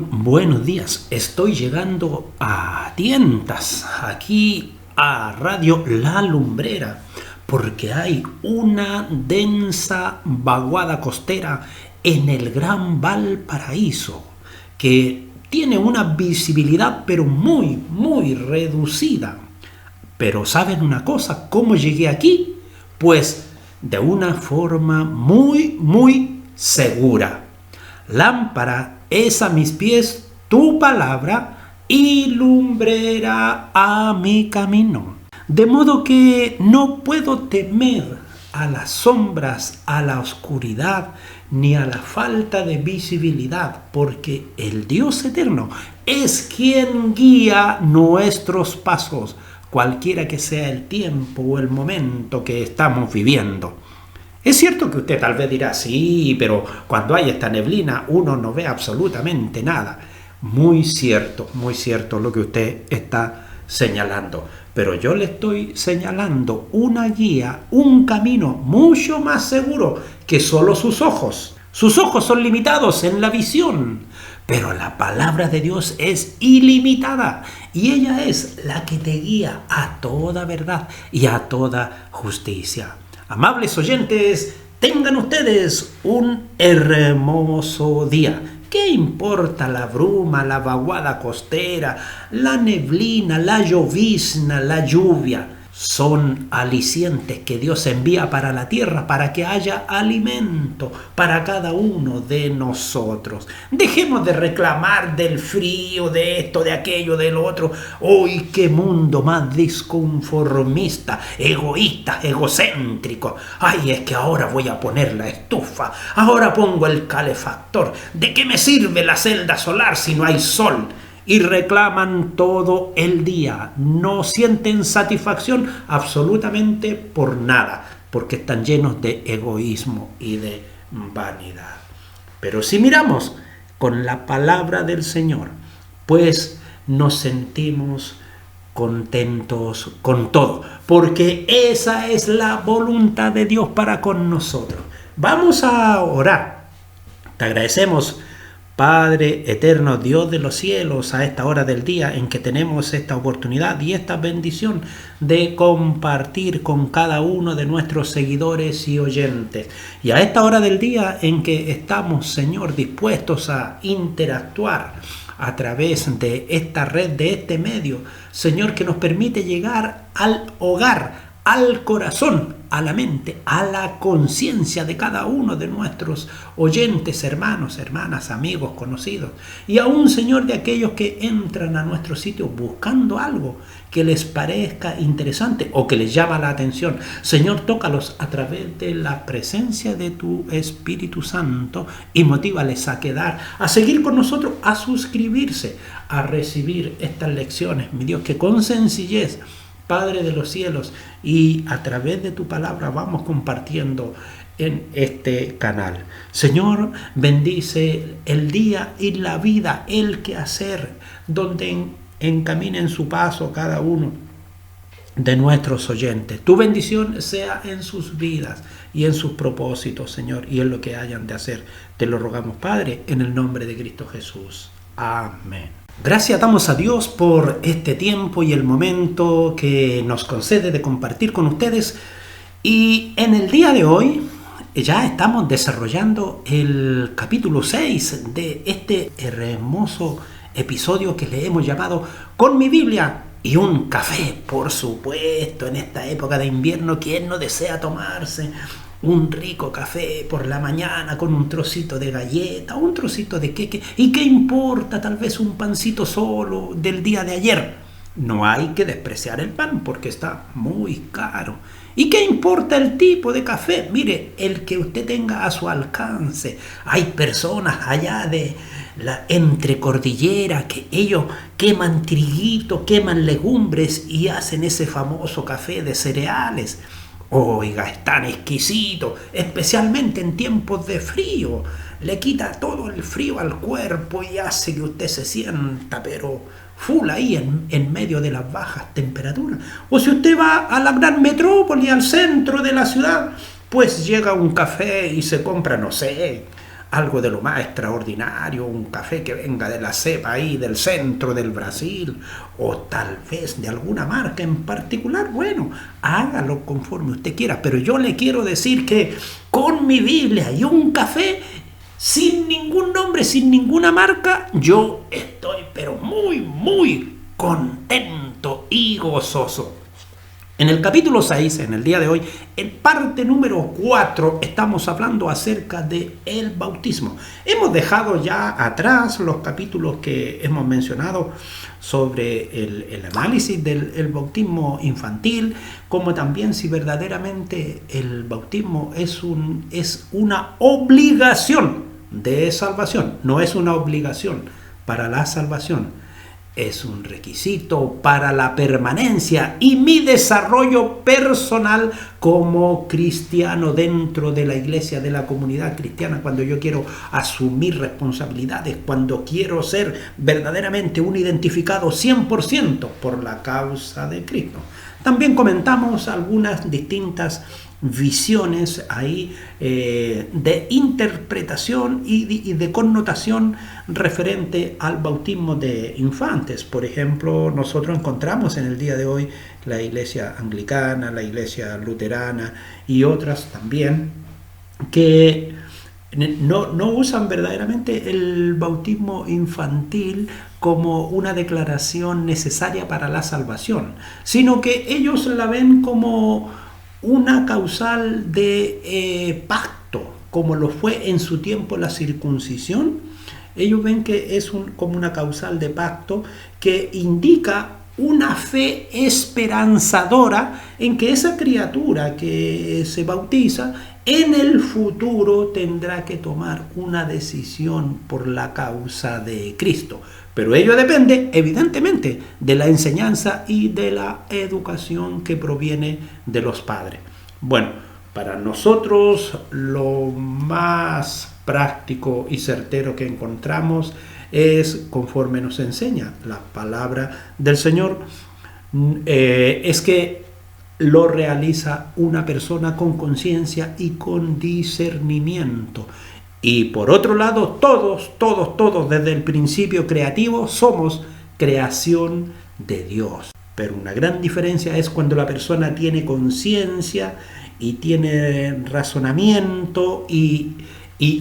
Buenos días. Estoy llegando a tientas, aquí a Radio La Lumbrera, porque hay una densa vaguada costera en el Gran Valparaíso, que tiene una visibilidad pero muy reducida. Pero ¿saben una cosa? ¿Cómo llegué aquí? Pues de una forma muy segura. Lámpara es a mis pies tu palabra y lumbrera a mi camino. De modo que no puedo temer a las sombras, a la oscuridad, ni a la falta de visibilidad, porque el Dios eterno es quien guía nuestros pasos, cualquiera que sea el tiempo o el momento que estamos viviendo. Es cierto que usted tal vez dirá, sí, pero cuando hay esta neblina uno no ve absolutamente nada. Muy cierto lo que usted está señalando. Pero yo le estoy señalando una guía, un camino mucho más seguro que solo sus ojos. Sus ojos son limitados en la visión, pero la palabra de Dios es ilimitada y ella es la que te guía a toda verdad y a toda justicia. Amables oyentes, tengan ustedes un hermoso día. ¿Qué importa la bruma, la vaguada costera, la neblina, la llovizna, la lluvia? Son alicientes que Dios envía para la tierra para que haya alimento para cada uno de nosotros. Dejemos de reclamar del frío, de esto, de aquello, del otro. ¡Uy, qué mundo más disconformista, egoísta, egocéntrico! ¡Ay, es que ahora voy a poner la estufa! ¡Ahora pongo el calefactor! ¿De qué me sirve la celda solar si no hay sol? Y reclaman todo el día, no sienten satisfacción absolutamente por nada, porque están llenos de egoísmo y de vanidad. Pero si miramos con la palabra del Señor, pues nos sentimos contentos con todo, porque esa es la voluntad de Dios para con nosotros. Vamos a orar. Te agradecemos, Padre eterno, Dios de los cielos, a esta hora del día en que tenemos esta oportunidad y esta bendición de compartir con cada uno de nuestros seguidores y oyentes. Y a esta hora del día en que estamos, Señor, dispuestos a interactuar a través de esta red, de este medio, Señor, que nos permite llegar al hogar, al corazón, a la mente, a la conciencia de cada uno de nuestros oyentes, hermanos, hermanas, amigos, conocidos, y aún, Señor, de aquellos que entran a nuestro sitio buscando algo que les parezca interesante o que les llama la atención. Señor, tócalos a través de la presencia de tu Espíritu Santo y motívales a quedar, a seguir con nosotros, a suscribirse, a recibir estas lecciones, mi Dios, que con sencillez, Padre de los cielos, y a través de tu palabra vamos compartiendo en este canal. Señor, bendice el día y la vida, el quehacer, donde encaminen su paso cada uno de nuestros oyentes. Tu bendición sea en sus vidas y en sus propósitos, Señor, y en lo que hayan de hacer. Te lo rogamos, Padre, en el nombre de Cristo Jesús. Amén. Gracias damos a Dios por este tiempo y el momento que nos concede de compartir con ustedes. Y en el día de hoy ya estamos desarrollando el capítulo 6 de este hermoso episodio que le hemos llamado Con mi Biblia y un café. Por supuesto, en esta época de invierno, ¿quién no desea tomarse un rico café por la mañana con un trocito de galleta, un trocito de queque? ¿Y qué importa tal vez un pancito solo del día de ayer? No hay que despreciar el pan porque está muy caro. ¿Y qué importa el tipo de café? Mire, el que usted tenga a su alcance. Hay personas allá de la entrecordillera que ellos queman triguito, queman legumbres y hacen ese famoso café de cereales. Oiga, es tan exquisito, especialmente en tiempos de frío. Le quita todo el frío al cuerpo y hace que usted se sienta, pero full ahí en medio de las bajas temperaturas. O si usted va a la gran metrópoli, al centro de la ciudad, pues llega un café y se compra, no sé, algo de lo más extraordinario, un café que venga de la cepa ahí del centro del Brasil, o tal vez de alguna marca en particular, bueno, hágalo conforme usted quiera, pero yo le quiero decir que con mi Biblia y un café, sin ningún nombre, sin ninguna marca, yo estoy pero muy, muy contento y gozoso. En el capítulo 6, en el día de hoy, en parte número 4, estamos hablando acerca del bautismo. Hemos dejado ya atrás los capítulos que hemos mencionado sobre el análisis del bautismo infantil, como también si verdaderamente el bautismo es una obligación de salvación, no es una obligación para la salvación. Es un requisito para la permanencia y mi desarrollo personal como cristiano dentro de la iglesia, de la comunidad cristiana, cuando yo quiero asumir responsabilidades, cuando quiero ser verdaderamente un identificado 100% por la causa de Cristo. También comentamos algunas distintas visiones ahí de interpretación y de connotación referente al bautismo de infantes. Por ejemplo, nosotros encontramos en el día de hoy la iglesia anglicana, la iglesia luterana y otras también que no usan verdaderamente el bautismo infantil como una declaración necesaria para la salvación, sino que ellos la ven como una causal de pacto, como lo fue en su tiempo la circuncisión. Ellos ven que es como una causal de pacto que indica una fe esperanzadora en que esa criatura que se bautiza en el futuro tendrá que tomar una decisión por la causa de Cristo. Pero ello depende, evidentemente, de la enseñanza y de la educación que proviene de los padres. Bueno, para nosotros lo más práctico y certero que encontramos es, conforme nos enseña la palabra del Señor, es que lo realiza una persona con conciencia y con discernimiento. Y por otro lado, todos, desde el principio creativo, somos creación de Dios. Pero una gran diferencia es cuando la persona tiene conciencia y tiene razonamiento y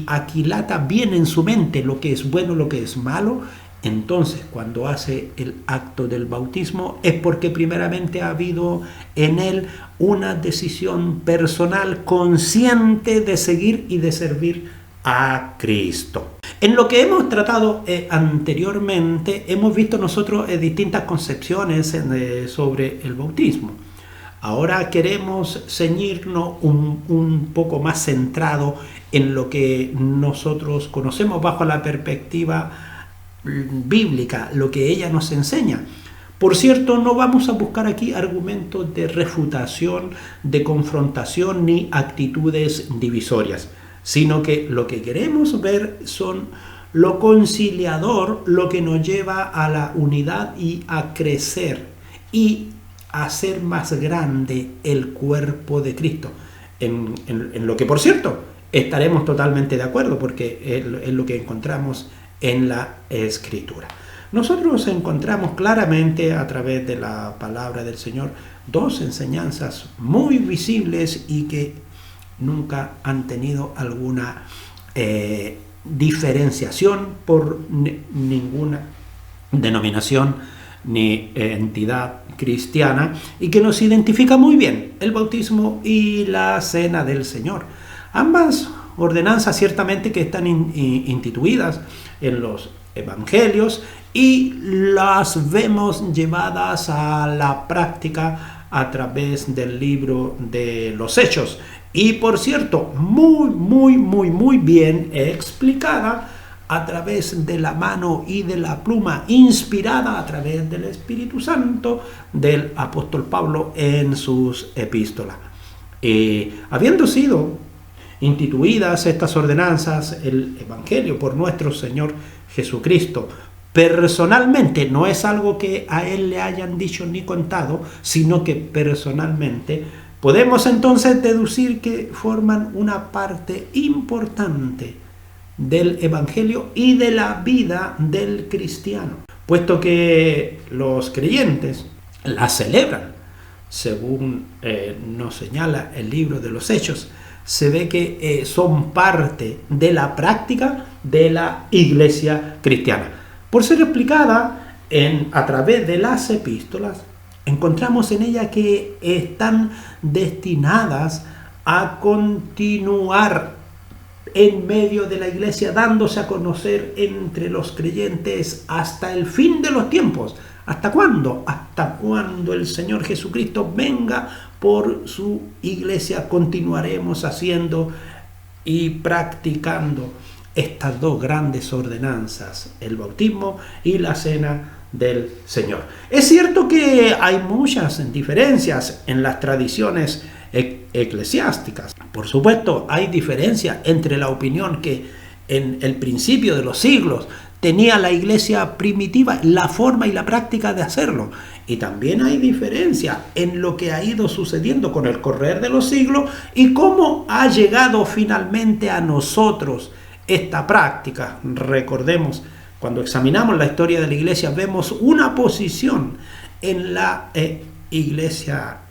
aquilata bien en su mente lo que es bueno, lo que es malo. Entonces, cuando hace el acto del bautismo es porque primeramente ha habido en él una decisión personal consciente de seguir y de servir a Cristo. En lo que hemos tratado anteriormente, hemos visto nosotros distintas concepciones sobre el bautismo. Ahora queremos ceñirnos un poco más centrado en lo que nosotros conocemos bajo la perspectiva bíblica, lo que ella nos enseña. Por cierto, no vamos a buscar aquí argumentos de refutación, de confrontación ni actitudes divisorias, sino que lo que queremos ver son lo conciliador, lo que nos lleva a la unidad y a crecer y a hacer más grande el cuerpo de Cristo. En lo que, por cierto, estaremos totalmente de acuerdo porque es lo que encontramos en la Escritura. Nosotros encontramos claramente a través de la palabra del Señor dos enseñanzas muy visibles y que nunca han tenido alguna diferenciación por ninguna denominación ni entidad cristiana y que nos identifica muy bien: el bautismo y la cena del Señor. Ambas ordenanzas ciertamente que están instituidas en los evangelios y las vemos llevadas a la práctica a través del libro de los Hechos. Y por cierto, muy bien explicada a través de la mano y de la pluma inspirada a través del Espíritu Santo del apóstol Pablo en sus epístolas. Habiendo sido instituidas estas ordenanzas, el Evangelio por nuestro Señor Jesucristo, personalmente, no es algo que a Él le hayan dicho ni contado, sino que personalmente podemos entonces deducir que forman una parte importante del Evangelio y de la vida del cristiano, puesto que los creyentes la celebran, según nos señala el libro de los Hechos. Se ve que son parte de la práctica de la iglesia cristiana. Por ser explicada a través de las epístolas, encontramos en ella que están destinadas a continuar en medio de la iglesia, dándose a conocer entre los creyentes hasta el fin de los tiempos. ¿Hasta cuándo? Hasta cuando el Señor Jesucristo venga por su iglesia, continuaremos haciendo y practicando estas dos grandes ordenanzas, el bautismo y la cena del Señor. Es cierto que hay muchas diferencias en las tradiciones eclesiásticas. Por supuesto, hay diferencia entre la opinión que en el principio de los siglos tenía la iglesia primitiva, la forma y la práctica de hacerlo. Y también hay diferencia en lo que ha ido sucediendo con el correr de los siglos y cómo ha llegado finalmente a nosotros esta práctica. Recordemos, cuando examinamos la historia de la iglesia, vemos una posición en la iglesia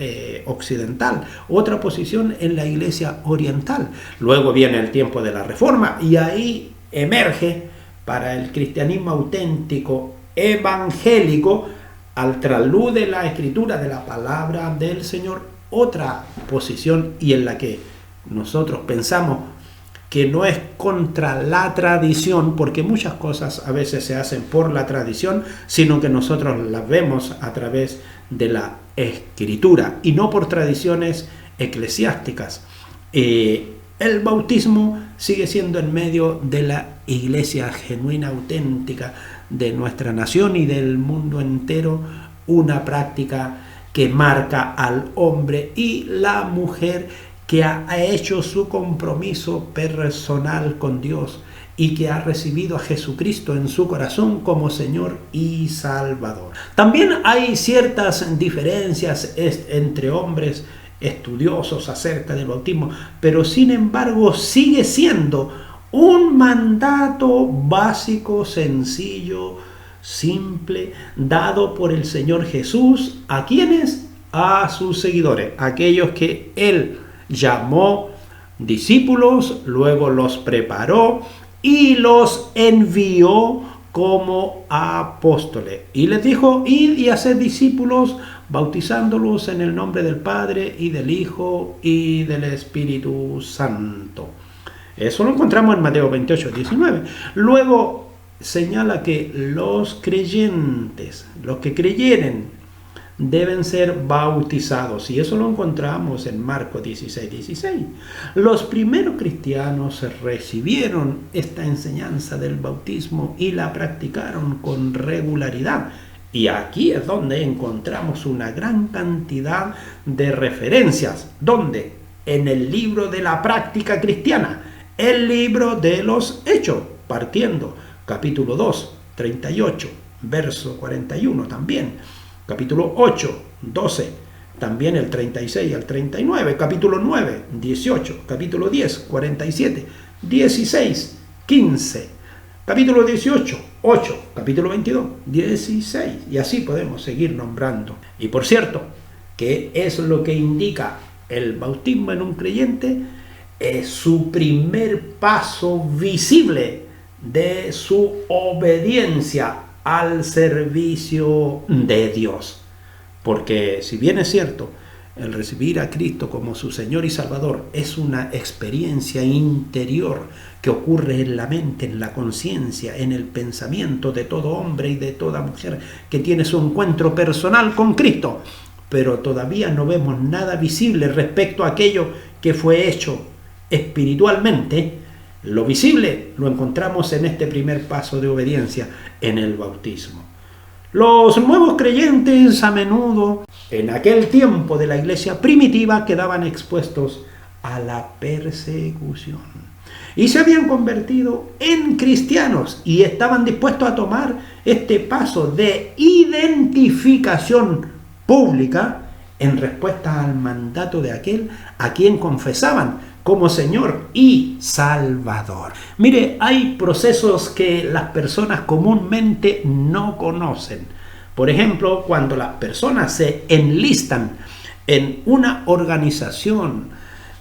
occidental, otra posición en la iglesia oriental. Luego viene el tiempo de la Reforma y ahí emerge para el cristianismo auténtico evangélico, al trasluz de la escritura de la palabra del Señor, otra posición, y en la que nosotros pensamos que no es contra la tradición, porque muchas cosas a veces se hacen por la tradición, sino que nosotros las vemos a través de la escritura y no por tradiciones eclesiásticas. El bautismo sigue siendo en medio de la iglesia genuina, auténtica de nuestra nación y del mundo entero, una práctica que marca al hombre y la mujer que ha hecho su compromiso personal con Dios y que ha recibido a Jesucristo en su corazón como Señor y Salvador. También hay ciertas diferencias entre hombres estudiosos acerca del bautismo, pero sin embargo sigue siendo un mandato básico, sencillo, simple, dado por el Señor Jesús. ¿A quiénes? A sus seguidores, aquellos que Él llamó discípulos, luego los preparó y los envió como apóstoles. Y les dijo: id y haced discípulos, bautizándolos en el nombre del Padre y del Hijo y del Espíritu Santo. Eso lo encontramos en Mateo 28, 19. Luego señala que los creyentes, los que creyeren, deben ser bautizados, y eso lo encontramos en Marcos 16, 16. Los primeros cristianos recibieron esta enseñanza del bautismo y la practicaron con regularidad. Y aquí es donde encontramos una gran cantidad de referencias. ¿Dónde? En el libro de la práctica cristiana, el libro de los Hechos, partiendo capítulo 2, 38, verso 41 también, capítulo 8, 12, también el 36 al 39, capítulo 9, 18, capítulo 10, 47, 16, 15, capítulo 18, 8, capítulo 22, 16, y así podemos seguir nombrando. Y por cierto, ¿qué es lo que indica el bautismo en un creyente? Es su primer paso visible de su obediencia al servicio de Dios. Porque si bien es cierto, el recibir a Cristo como su Señor y Salvador es una experiencia interior que ocurre en la mente, en la conciencia, en el pensamiento de todo hombre y de toda mujer que tiene su encuentro personal con Cristo, pero todavía no vemos nada visible respecto a aquello que fue hecho espiritualmente. Lo visible lo encontramos en este primer paso de obediencia, en el bautismo. Los nuevos creyentes a menudo, en aquel tiempo de la iglesia primitiva, quedaban expuestos a la persecución y se habían convertido en cristianos y estaban dispuestos a tomar este paso de identificación pública en respuesta al mandato de aquel a quien confesaban como Señor y Salvador. Mire, hay procesos que las personas comúnmente no conocen. Por ejemplo, cuando las personas se enlistan en una organización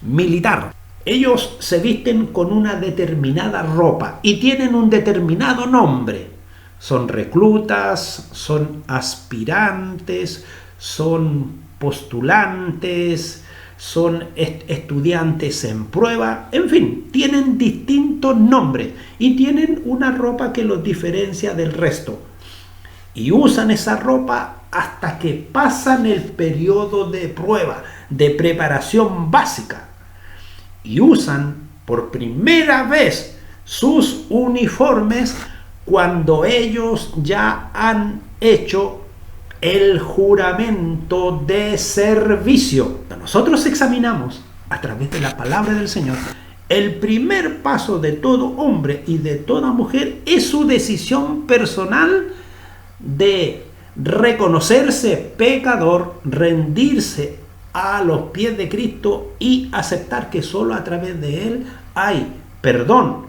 militar, ellos se visten con una determinada ropa y tienen un determinado nombre. Son reclutas, son aspirantes, son postulantes, son estudiantes en prueba, en fin, tienen distintos nombres y tienen una ropa que los diferencia del resto. Y usan esa ropa hasta que pasan el periodo de prueba, de preparación básica. Y usan por primera vez sus uniformes cuando ellos ya han hecho el juramento de servicio. Nosotros examinamos a través de la palabra del Señor. El primer paso de todo hombre y de toda mujer es su decisión personal de reconocerse pecador, rendirse a los pies de Cristo y aceptar que solo a través de Él hay perdón,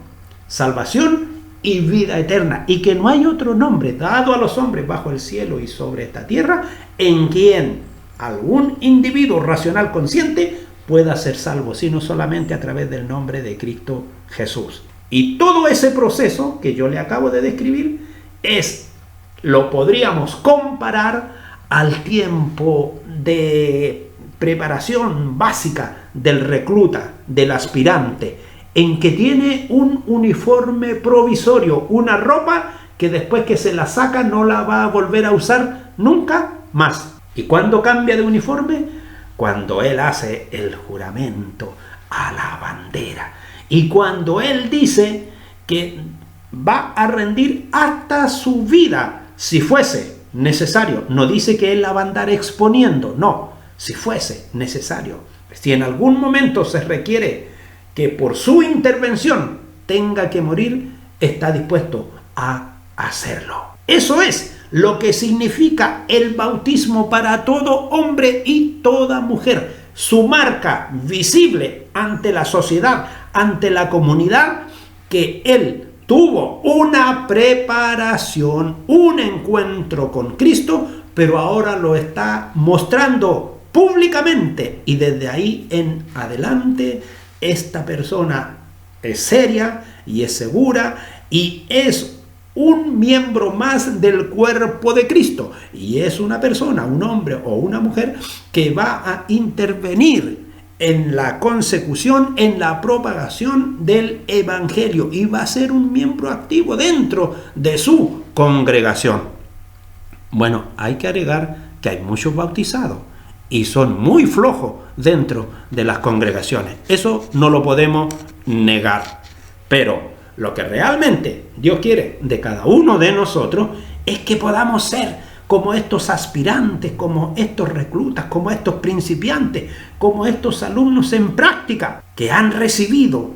salvación y vida eterna, y que no hay otro nombre dado a los hombres bajo el cielo y sobre esta tierra en quien algún individuo racional consciente pueda ser salvo, sino solamente a través del nombre de Cristo Jesús. Y todo ese proceso que yo le acabo de describir lo podríamos comparar al tiempo de preparación básica del recluta, del aspirante, en que tiene un uniforme provisorio, una ropa que después que se la saca no la va a volver a usar nunca más. ¿Y cuándo cambia de uniforme? Cuando él hace el juramento a la bandera. Y cuando él dice que va a rendir hasta su vida, si fuese necesario. No dice que él la va a andar exponiendo, no, si fuese necesario. Si en algún momento se requiere que por su intervención tenga que morir, está dispuesto a hacerlo. Eso es lo que significa el bautismo para todo hombre y toda mujer. Su marca visible ante la sociedad, ante la comunidad, que él tuvo una preparación, un encuentro con Cristo, pero ahora lo está mostrando públicamente, y desde ahí en adelante esta persona es seria y es segura y es un miembro más del cuerpo de Cristo, y es una persona, un hombre o una mujer que va a intervenir en la consecución, en la propagación del evangelio, y va a ser un miembro activo dentro de su congregación. Bueno, hay que agregar que hay muchos bautizados y son muy flojos dentro de las congregaciones. Eso no lo podemos negar. Pero lo que realmente Dios quiere de cada uno de nosotros es que podamos ser como estos aspirantes, como estos reclutas, como estos principiantes, como estos alumnos en práctica que han recibido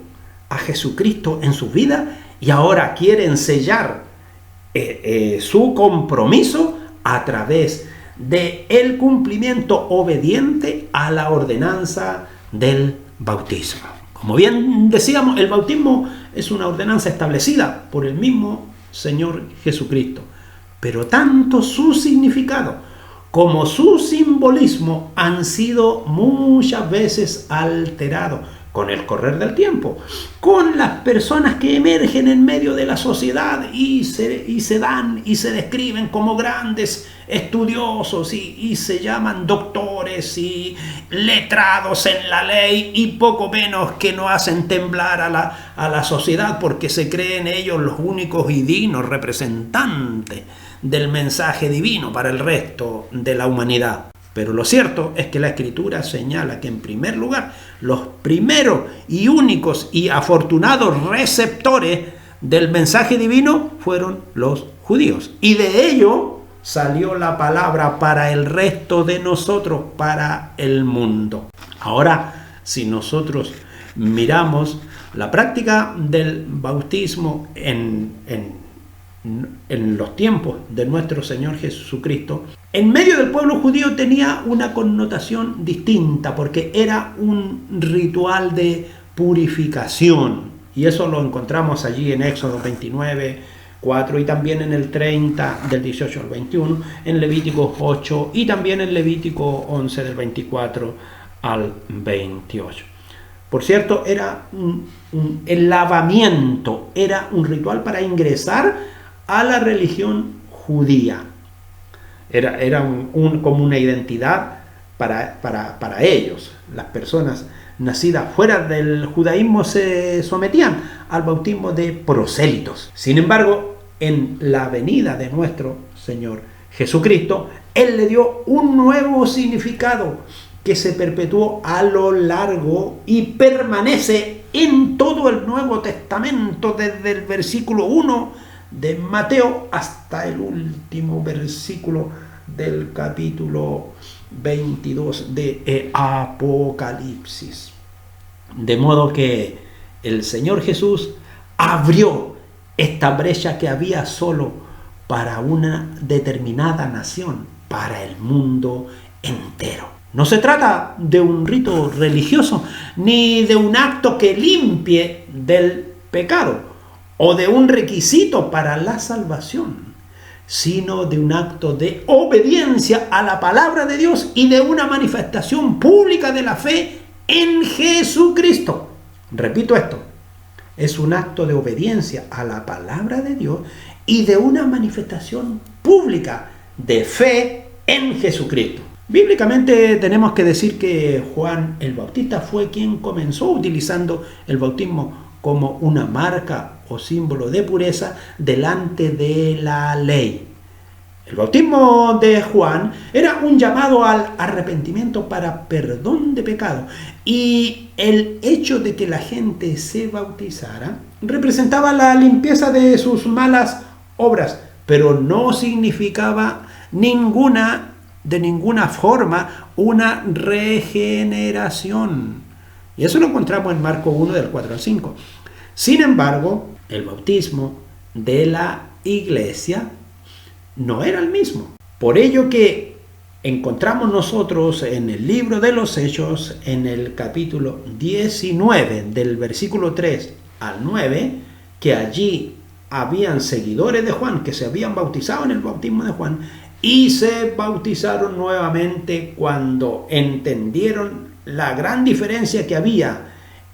a Jesucristo en su vida y ahora quieren sellar su compromiso a través del cumplimiento obediente a la ordenanza del bautismo. Como bien decíamos, el bautismo es una ordenanza establecida por el mismo Señor Jesucristo, pero tanto su significado como su simbolismo han sido muchas veces alterados con el correr del tiempo, con las personas que emergen en medio de la sociedad y se dan y se describen como grandes estudiosos y se llaman doctores y letrados en la ley, y poco menos que no hacen temblar a la sociedad porque se creen ellos los únicos y dignos representantes del mensaje divino para el resto de la humanidad. Pero lo cierto es que la Escritura señala que en primer lugar los primeros y únicos y afortunados receptores del mensaje divino fueron los judíos. Y de ello salió la palabra para el resto de nosotros, para el mundo. Ahora, si nosotros miramos la práctica del bautismo en los tiempos de nuestro Señor Jesucristo, en medio del pueblo judío tenía una connotación distinta, porque era un ritual de purificación. Y eso lo encontramos allí en Éxodo 29, 4 y también en el 30 del 18 al 21, en Levítico 8 y también en Levítico 11 del 24 al 28. Por cierto, era el lavamiento, era un ritual para ingresar a la religión judía. Era como una identidad para ellos. Las personas nacidas fuera del judaísmo se sometían al bautismo de prosélitos. Sin embargo, en la venida de nuestro Señor Jesucristo, Él le dio un nuevo significado que se perpetuó a lo largo y permanece en todo el Nuevo Testamento, desde el versículo 1 de Mateo hasta el último versículo del capítulo 22 de Apocalipsis. De modo que el Señor Jesús abrió esta brecha que había solo para una determinada nación, para el mundo entero. No se trata de un rito religioso, ni de un acto que limpie del pecado, o de un requisito para la salvación, sino de un acto de obediencia a la palabra de Dios y de una manifestación pública de la fe en Jesucristo. Repito esto, es un acto de obediencia a la palabra de Dios y de una manifestación pública de fe en Jesucristo. Bíblicamente tenemos que decir que Juan el Bautista fue quien comenzó utilizando el bautismo como una marca o símbolo de pureza delante de la ley. El bautismo de Juan era un llamado al arrepentimiento para perdón de pecado, y el hecho de que la gente se bautizara representaba la limpieza de sus malas obras, pero no significaba de ninguna forma una regeneración. Y eso lo encontramos en Marcos 1 del 4 al 5. Sin embargo, el bautismo de la iglesia no era el mismo. Por ello que encontramos nosotros en el libro de los Hechos, en el capítulo 19, del versículo 3 al 9, que allí habían seguidores de Juan que se habían bautizado en el bautismo de Juan y se bautizaron nuevamente cuando entendieron la gran diferencia que había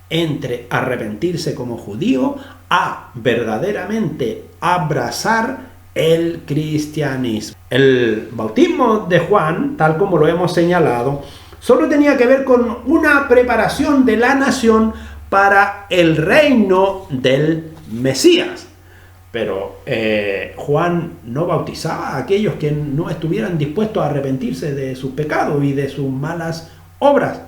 entre arrepentirse como judío a verdaderamente abrazar el cristianismo. El bautismo de Juan, tal como lo hemos señalado, solo tenía que ver con una preparación de la nación para el reino del Mesías. Pero Juan no bautizaba a aquellos que no estuvieran dispuestos a arrepentirse de sus pecados y de sus malas obras,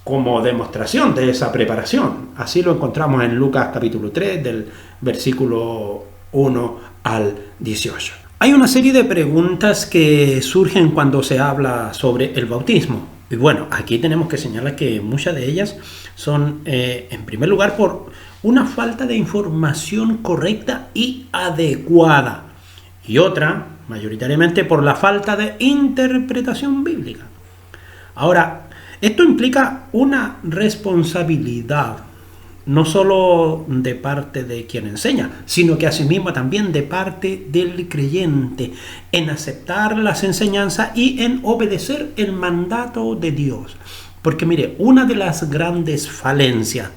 como demostración de esa preparación. Así lo encontramos en Lucas capítulo 3, del versículo 1 al 18. Hay una serie de preguntas que surgen cuando se habla sobre el bautismo. Y bueno, aquí tenemos que señalar que muchas de ellas son, en primer lugar, por una falta de información correcta y adecuada. Y otra, mayoritariamente, por la falta de interpretación bíblica. Ahora, esto implica una responsabilidad, no solo de parte de quien enseña, sino que asimismo también de parte del creyente, en aceptar las enseñanzas y en obedecer el mandato de Dios. Porque mire, una de las grandes falencias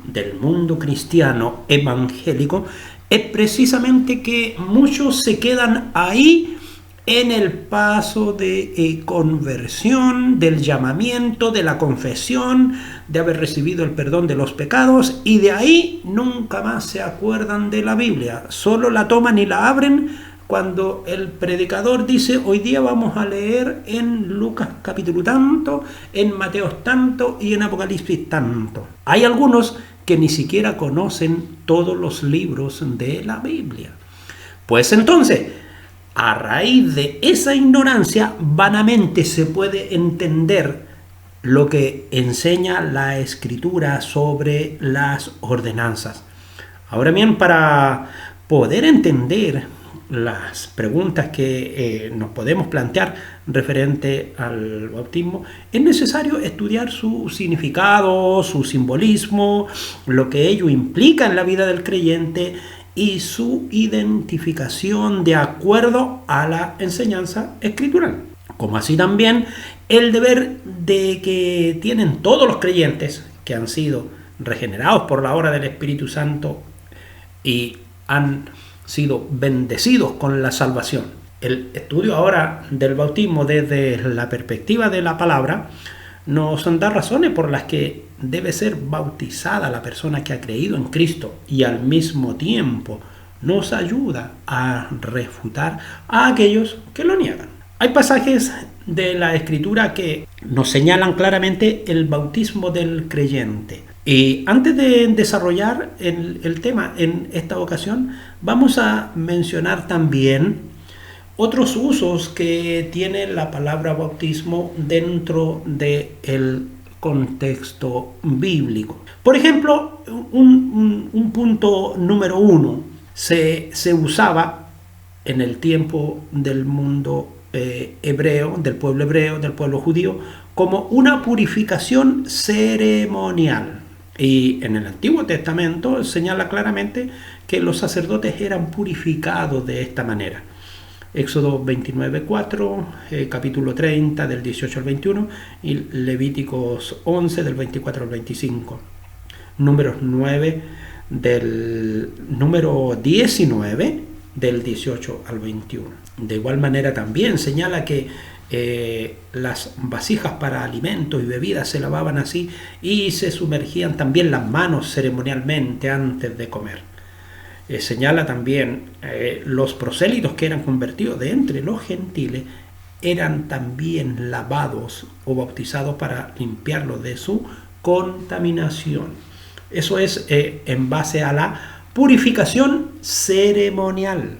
del mundo cristiano evangélico es precisamente que muchos se quedan ahí en el paso de conversión, del llamamiento, de la confesión, de haber recibido el perdón de los pecados, y de ahí nunca más se acuerdan de la Biblia. Solo la toman y la abren cuando el predicador dice: hoy día vamos a leer en Lucas capítulo tanto, en Mateo tanto y en Apocalipsis tanto. Hay algunos que ni siquiera conocen todos los libros de la Biblia. Pues entonces, a raíz de esa ignorancia, vanamente se puede entender lo que enseña la Escritura sobre las ordenanzas. Ahora bien, para poder entender las preguntas que nos podemos plantear referente al bautismo, es necesario estudiar su significado, su simbolismo, lo que ello implica en la vida del creyente y su identificación de acuerdo a la enseñanza escritural. Como así también el deber de que tienen todos los creyentes que han sido regenerados por la obra del Espíritu Santo y han sido bendecidos con la salvación. El estudio ahora del bautismo desde la perspectiva de la palabra nos da razones por las que debe ser bautizada la persona que ha creído en Cristo, y al mismo tiempo nos ayuda a refutar a aquellos que lo niegan. Hay pasajes de la Escritura que nos señalan claramente el bautismo del creyente. Y antes de desarrollar el tema en esta ocasión, vamos a mencionar también otros usos que tiene la palabra bautismo dentro del contexto bíblico. Por ejemplo, un punto número 1, se usaba en el tiempo del mundo hebreo, del pueblo judío, como una purificación ceremonial. Y en el Antiguo Testamento señala claramente que los sacerdotes eran purificados de esta manera. Éxodo 29:4, capítulo 30 del 18 al 21 y Levíticos 11 del 24 al 25. Número 19 del 18 al 21. De igual manera también señala que las vasijas para alimentos y bebidas se lavaban así y se sumergían también las manos ceremonialmente antes de comer. Señala también los prosélitos que eran convertidos de entre los gentiles eran también lavados o bautizados para limpiarlos de su contaminación. Eso es en base a la purificación ceremonial.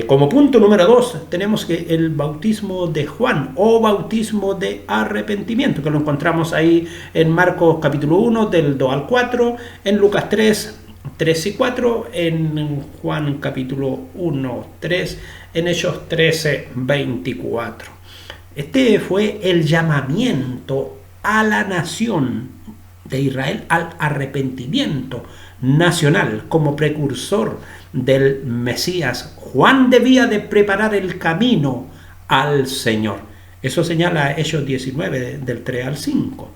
Como punto número 2 tenemos que el bautismo de Juan o bautismo de arrepentimiento, que lo encontramos ahí en Marcos capítulo 1 del 2 al 4, en Lucas 3 y 4, en Juan capítulo 1, 3, en Hechos 13, 24. Este fue el llamamiento a la nación de Israel al arrepentimiento nacional como precursor del Mesías. Juan debía de preparar el camino al Señor. Eso señala Hechos 19 del 3 al 5.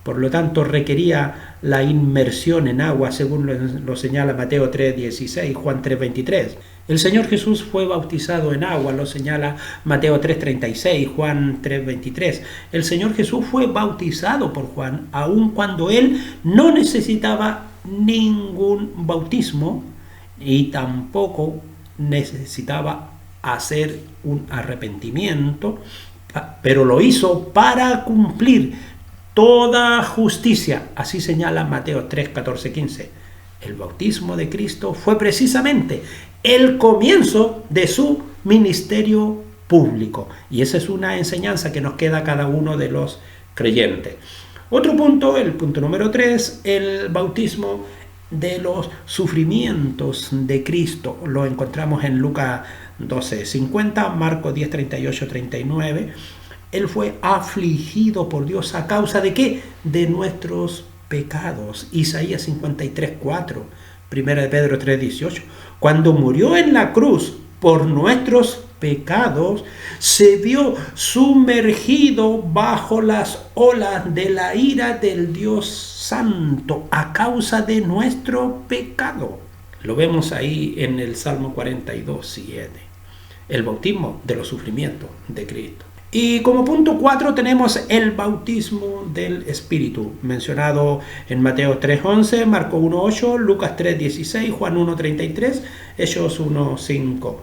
Por lo tanto, requería la inmersión en agua, según lo señala Mateo 3:16, Juan 3:23. El Señor Jesús fue bautizado en agua, lo señala Mateo 3:36, Juan 3:23. El Señor Jesús fue bautizado por Juan, aun cuando él no necesitaba ningún bautismo y tampoco necesitaba hacer un arrepentimiento, pero lo hizo para cumplir toda justicia. Así señala Mateo 3, 14, 15. El bautismo de Cristo fue precisamente el comienzo de su ministerio público. Y esa es una enseñanza que nos queda a cada uno de los creyentes. Otro punto, el punto número 3, el bautismo de los sufrimientos de Cristo. Lo encontramos en Lucas 12:50, Marcos 10:38, 39. Él fue afligido por Dios a causa de ¿qué? De nuestros pecados. Isaías 53:4, 1 de Pedro 3:18. Cuando murió en la cruz por nuestros pecados, se vio sumergido bajo las olas de la ira del Dios Santo a causa de nuestro pecado. Lo vemos ahí en el Salmo 42:7. El bautismo de los sufrimientos de Cristo. Y como punto 4 tenemos el bautismo del Espíritu, mencionado en Mateo 3:11, Marcos 1:8, Lucas 3:16, Juan 1:33, Hechos 1:5.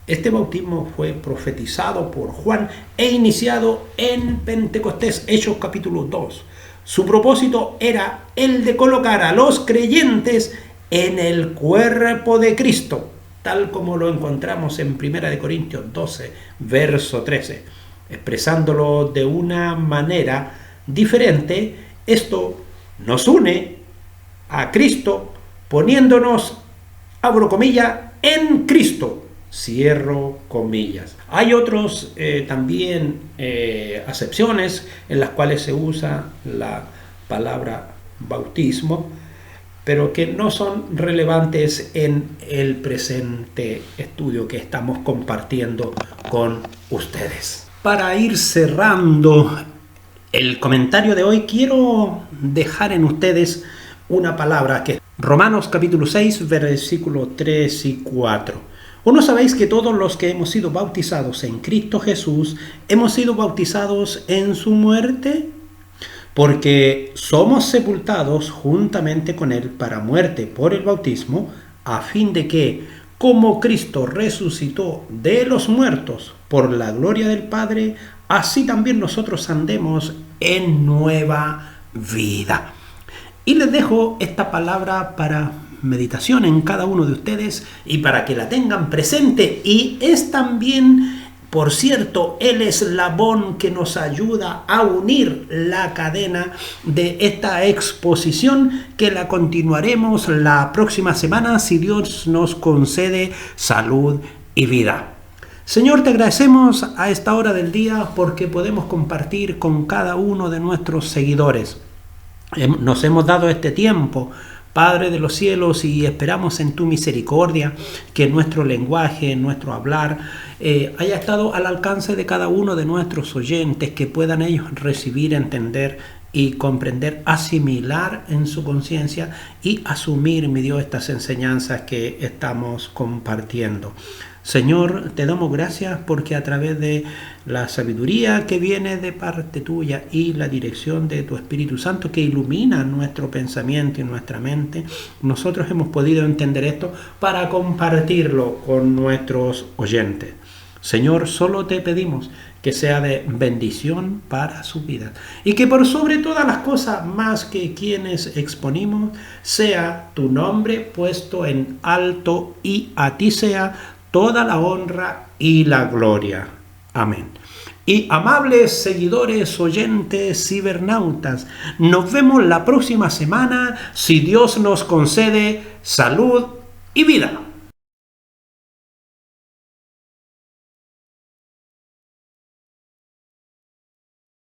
Este bautismo fue profetizado por Juan e iniciado en Pentecostés, Hechos capítulo 2. Su propósito era el de colocar a los creyentes en el cuerpo de Cristo, tal como lo encontramos en 1 de Corintios 12, verso 13. Expresándolo de una manera diferente, esto nos une a Cristo, poniéndonos, abro comillas, en Cristo. Cierro comillas. Hay otros también acepciones en las cuales se usa la palabra bautismo, pero que no son relevantes en el presente estudio que estamos compartiendo con ustedes. Para ir cerrando el comentario de hoy, quiero dejar en ustedes una palabra que es Romanos capítulo 6, versículos 3 y 4. ¿O no sabéis que todos los que hemos sido bautizados en Cristo Jesús hemos sido bautizados en su muerte? Porque somos sepultados juntamente con Él para muerte por el bautismo, a fin de que, como Cristo resucitó de los muertos por la gloria del Padre, así también nosotros andemos en nueva vida. Y les dejo esta palabra para meditación en cada uno de ustedes y para que la tengan presente. Y es también, por cierto, el eslabón que nos ayuda a unir la cadena de esta exposición, que la continuaremos la próxima semana si Dios nos concede salud y vida. Señor, te agradecemos a esta hora del día porque podemos compartir con cada uno de nuestros seguidores. Nos hemos dado este tiempo, Padre de los cielos, y esperamos en tu misericordia que nuestro lenguaje, nuestro hablar, haya estado al alcance de cada uno de nuestros oyentes, que puedan ellos recibir, entender y comprender, asimilar en su conciencia y asumir, mi Dios, estas enseñanzas que estamos compartiendo. Señor, te damos gracias porque a través de la sabiduría que viene de parte tuya y la dirección de tu Espíritu Santo que ilumina nuestro pensamiento y nuestra mente, nosotros hemos podido entender esto para compartirlo con nuestros oyentes. Señor, solo te pedimos que sea de bendición para su vida y que por sobre todas las cosas, más que quienes exponimos, sea tu nombre puesto en alto y a ti sea toda la honra y la gloria. Amén. Y amables seguidores, oyentes, cibernautas, nos vemos la próxima semana si Dios nos concede salud y vida.